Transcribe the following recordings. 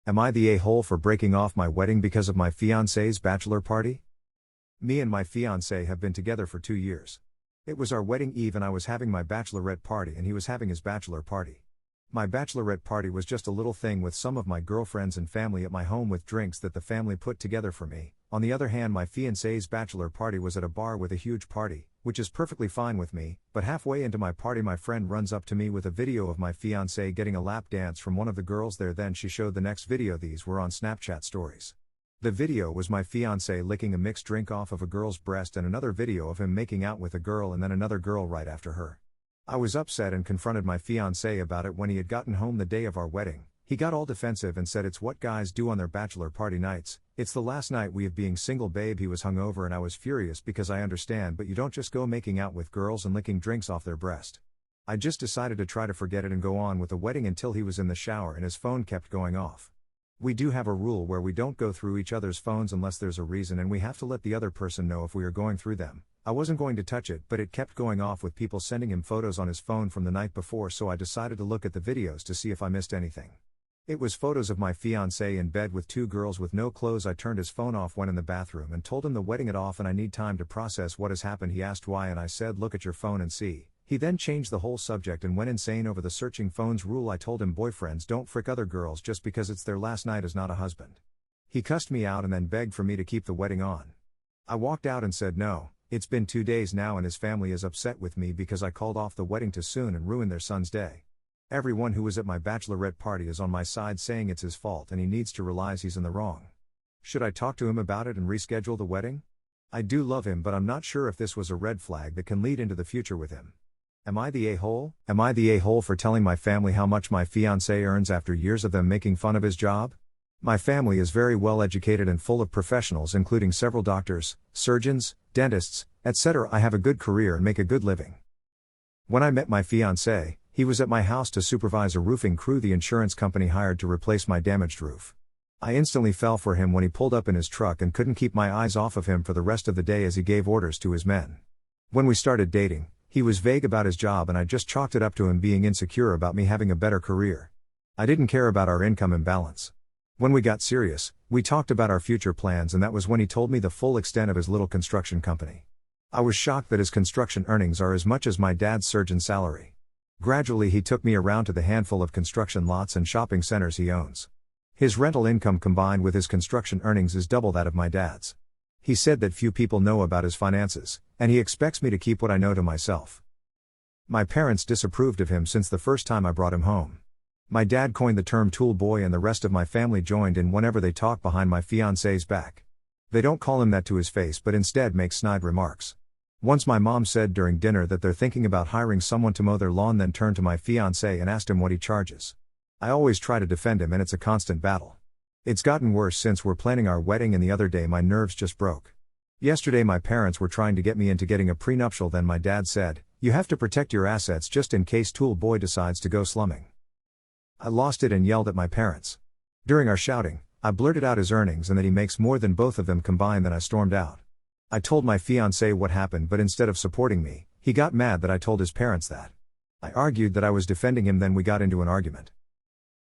Am I the a-hole for breaking off my wedding because of my fiance's bachelor party? Me and my fiance have been together for 2 years. It was our wedding eve and I was having my bachelorette party and he was having his bachelor party. My bachelorette party was just a little thing with some of my girlfriends and family at my home with drinks that the family put together for me. On the other hand, my fiance's bachelor party was at a bar with a huge party, which is perfectly fine with me, but halfway into my party my friend runs up to me with a video of my fiance getting a lap dance from one of the girls there. Then she showed the next video. These were on Snapchat stories. The video was my fiance licking a mixed drink off of a girl's breast and another video of him making out with a girl and then another girl right after her. I was upset and confronted my fiance about it when he had gotten home the day of our wedding. He got all defensive and said it's what guys do on their bachelor party nights. It's the last night we have being single, babe. He was hungover and I was furious because I understand, but you don't just go making out with girls and licking drinks off their breast. I just decided to try to forget it and go on with the wedding until he was in the shower and his phone kept going off. We do have a rule where we don't go through each other's phones unless there's a reason and we have to let the other person know if we are going through them. I wasn't going to touch it, but it kept going off with people sending him photos on his phone from the night before, so I decided to look at the videos to see if I missed anything. It was photos of my fiancé in bed with 2 girls with no clothes. I turned his phone off, went in the bathroom and told him the wedding it off and I need time to process what has happened. He asked why and I said look at your phone and see. He then changed the whole subject and went insane over the searching phones rule. I told him boyfriends don't frick other girls just because it's their last night as not a husband. He cussed me out and then begged for me to keep the wedding on. I walked out and said no. It's been 2 days now and his family is upset with me because I called off the wedding too soon and ruined their son's day. Everyone who was at my bachelorette party is on my side saying it's his fault and he needs to realize he's in the wrong. Should I talk to him about it and reschedule the wedding? I do love him, but I'm not sure if this was a red flag that can lead into the future with him. Am I the a-hole? Am I the a-hole for telling my family how much my fiancé earns after years of them making fun of his job? My family is very well educated and full of professionals, including several doctors, surgeons, dentists, etc. I have a good career and make a good living. When I met my fiancé, he was at my house to supervise a roofing crew the insurance company hired to replace my damaged roof. I instantly fell for him when he pulled up in his truck and couldn't keep my eyes off of him for the rest of the day as he gave orders to his men. When we started dating, he was vague about his job and I just chalked it up to him being insecure about me having a better career. I didn't care about our income imbalance. When we got serious, we talked about our future plans and that was when he told me the full extent of his little construction company. I was shocked that his construction earnings are as much as my dad's surgeon salary. Gradually he took me around to the handful of construction lots and shopping centers he owns. His rental income combined with his construction earnings is double that of my dad's. He said that few people know about his finances, and he expects me to keep what I know to myself. My parents disapproved of him since the first time I brought him home. My dad coined the term tool boy and the rest of my family joined in whenever they talk behind my fiancé's back. They don't call him that to his face but instead make snide remarks. Once my mom said during dinner that they're thinking about hiring someone to mow their lawn, then turned to my fiancé and asked him what he charges. I always try to defend him and it's a constant battle. It's gotten worse since we're planning our wedding and the other day my nerves just broke. Yesterday my parents were trying to get me into getting a prenuptial, then my dad said, "You have to protect your assets just in case tool boy decides to go slumming." I lost it and yelled at my parents. During our shouting, I blurted out his earnings and that he makes more than both of them combined. Then I stormed out. I told my fiancé what happened, but instead of supporting me, he got mad that I told his parents that. I argued that I was defending him, then we got into an argument.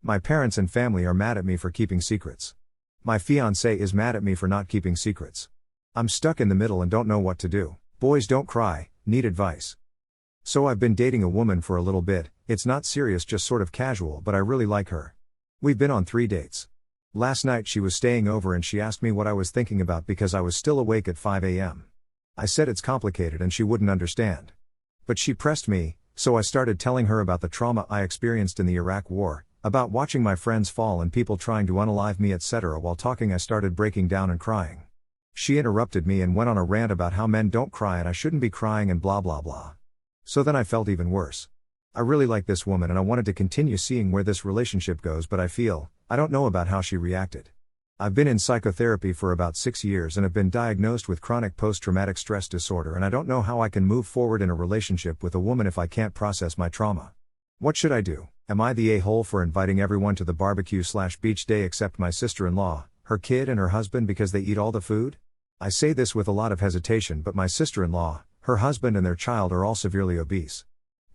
My parents and family are mad at me for keeping secrets. My fiancé is mad at me for not keeping secrets. I'm stuck in the middle and don't know what to do. Boys don't cry, need advice. So I've been dating a woman for a little bit. It's not serious, just sort of casual, but I really like her. We've been on 3 dates. Last night she was staying over and she asked me what I was thinking about because I was still awake at 5 a.m. I said it's complicated and she wouldn't understand. But she pressed me, so I started telling her about the trauma I experienced in the Iraq War, about watching my friends fall and people trying to unalive me, etc. While talking I started breaking down and crying. She interrupted me and went on a rant about how men don't cry and I shouldn't be crying and blah blah blah. So then I felt even worse. I really like this woman and I wanted to continue seeing where this relationship goes, but I don't know about how she reacted. I've been in psychotherapy for about 6 years and have been diagnosed with chronic post-traumatic stress disorder, and I don't know how I can move forward in a relationship with a woman if I can't process my trauma. What should I do? Am I the a-hole for inviting everyone to the barbecue/beach day except my sister-in-law, her kid and her husband because they eat all the food? I say this with a lot of hesitation, but my sister-in-law, her husband and their child are all severely obese.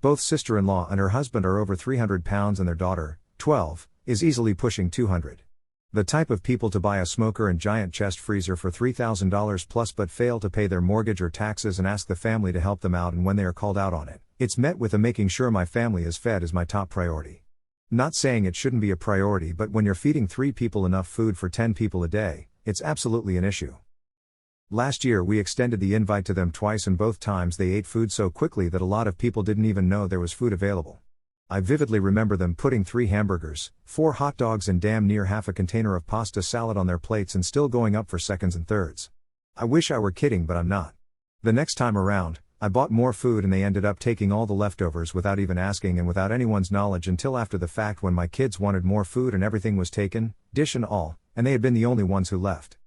Both sister-in-law and her husband are over 300 pounds and their daughter, 12, is easily pushing 200. The type of people to buy a smoker and giant chest freezer for $3,000 plus but fail to pay their mortgage or taxes and ask the family to help them out, and when they are called out on it, it's met with a making sure my family is fed is my top priority. Not saying it shouldn't be a priority, but when you're feeding 3 people enough food for 10 people a day, it's absolutely an issue. Last year we extended the invite to them twice, and both times they ate food so quickly that a lot of people didn't even know there was food available. I vividly remember them putting 3 hamburgers, 4 hot dogs and damn near half a container of pasta salad on their plates and still going up for seconds and thirds. I wish I were kidding, but I'm not. The next time around, I bought more food and they ended up taking all the leftovers without even asking and without anyone's knowledge until after the fact, when my kids wanted more food and everything was taken, dish and all, and they had been the only ones who left.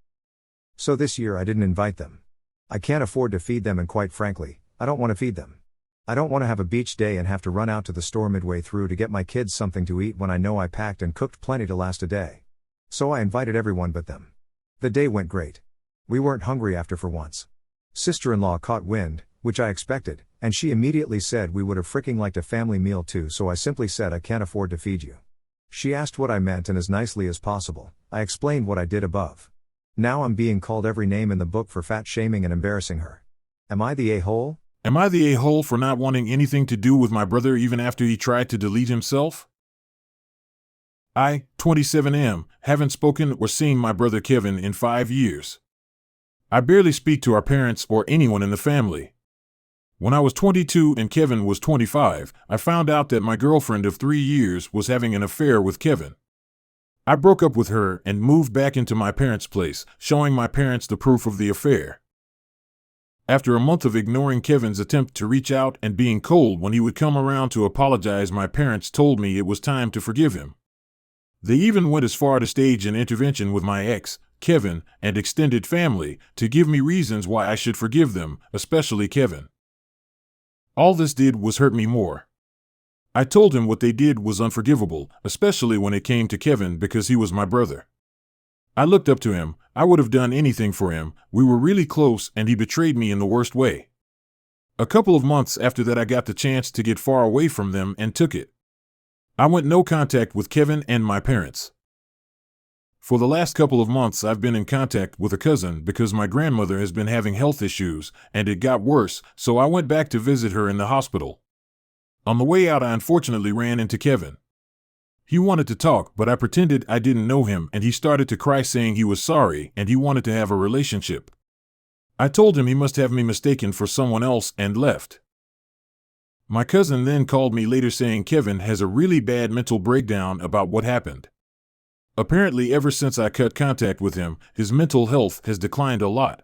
So this year I didn't invite them. I can't afford to feed them, and quite frankly, I don't want to feed them. I don't want to have a beach day and have to run out to the store midway through to get my kids something to eat when I know I packed and cooked plenty to last a day. So I invited everyone but them. The day went great. We weren't hungry after for once. Sister-in-law caught wind, which I expected, and she immediately said we would have freaking liked a family meal too, so I simply said I can't afford to feed you. She asked what I meant, and as nicely as possible, I explained what I did above. Now I'm being called every name in the book for fat shaming and embarrassing her. Am I the a-hole? Am I the a-hole for not wanting anything to do with my brother even after he tried to delete himself? I, 27M, haven't spoken or seen my brother Kevin in 5 years. I barely speak to our parents or anyone in the family. When I was 22 and Kevin was 25, I found out that my girlfriend of 3 years was having an affair with Kevin. I broke up with her and moved back into my parents' place, showing my parents the proof of the affair. After a month of ignoring Kevin's attempt to reach out and being cold when he would come around to apologize, my parents told me it was time to forgive him. They even went as far to stage an intervention with my ex, Kevin, and extended family to give me reasons why I should forgive them, especially Kevin. All this did was hurt me more. I told him what they did was unforgivable, especially when it came to Kevin, because he was my brother. I looked up to him. I would have done anything for him. We were really close, and he betrayed me in the worst way. A couple of months after that, I got the chance to get far away from them and took it. I went no contact with Kevin and my parents. For the last couple of months, I've been in contact with a cousin because my grandmother has been having health issues, and it got worse, so I went back to visit her in the hospital. On the way out, I unfortunately ran into Kevin. He wanted to talk, but I pretended I didn't know him, and he started to cry saying he was sorry and he wanted to have a relationship. I told him he must have me mistaken for someone else and left. My cousin then called me later saying Kevin has a really bad mental breakdown about what happened. Apparently, ever since I cut contact with him, his mental health has declined a lot.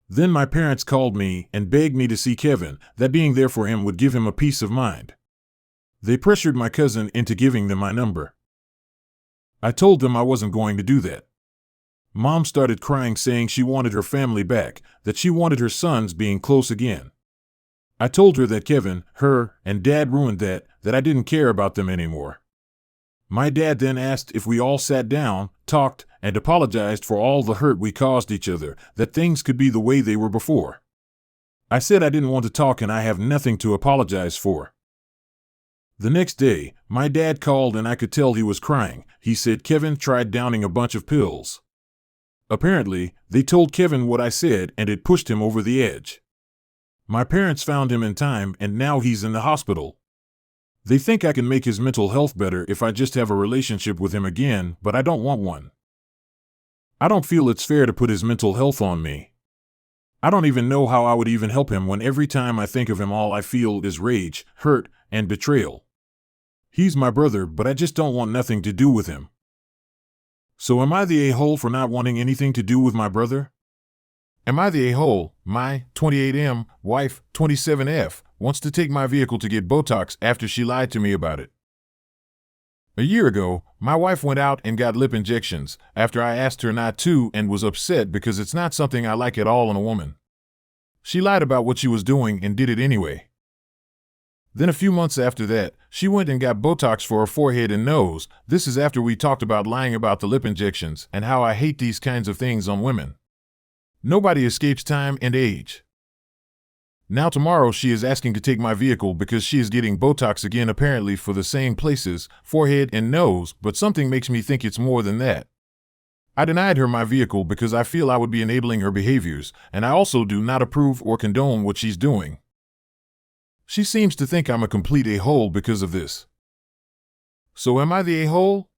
Then my parents called me and begged me to see Kevin, that being there for him would give him a peace of mind. They pressured my cousin into giving them my number. I told them I wasn't going to do that. Mom started crying, saying she wanted her family back, that she wanted her sons being close again. I told her that Kevin, her, and Dad ruined that I didn't care about them anymore. My dad then asked if we all sat down, talked, and apologized for all the hurt we caused each other, that things could be the way they were before. I said I didn't want to talk and I have nothing to apologize for. The next day, my dad called and I could tell he was crying. He said Kevin tried downing a bunch of pills. Apparently, they told Kevin what I said and it pushed him over the edge. My parents found him in time and now he's in the hospital. They think I can make his mental health better if I just have a relationship with him again, but I don't want one. I don't feel it's fair to put his mental health on me. I don't even know how I would even help him when every time I think of him all I feel is rage, hurt, and betrayal. He's my brother, but I just don't want nothing to do with him. So am I the a-hole for not wanting anything to do with my brother? Am I the a-hole? My 28M wife, 27F, wants to take my vehicle to get botox after she lied to me about it. A year ago, my wife went out and got lip injections after I asked her not to and was upset because it's not something I like at all in a woman. She lied about what she was doing and did it anyway. Then a few months after that, she went and got Botox for her forehead and nose. This is after we talked about lying about the lip injections and how I hate these kinds of things on women. Nobody escapes time and age. Now tomorrow she is asking to take my vehicle because she is getting Botox again, apparently for the same places, forehead and nose, but something makes me think it's more than that. I denied her my vehicle because I feel I would be enabling her behaviors, and I also do not approve or condone what she's doing. She seems to think I'm a complete a-hole because of this. So am I the a-hole?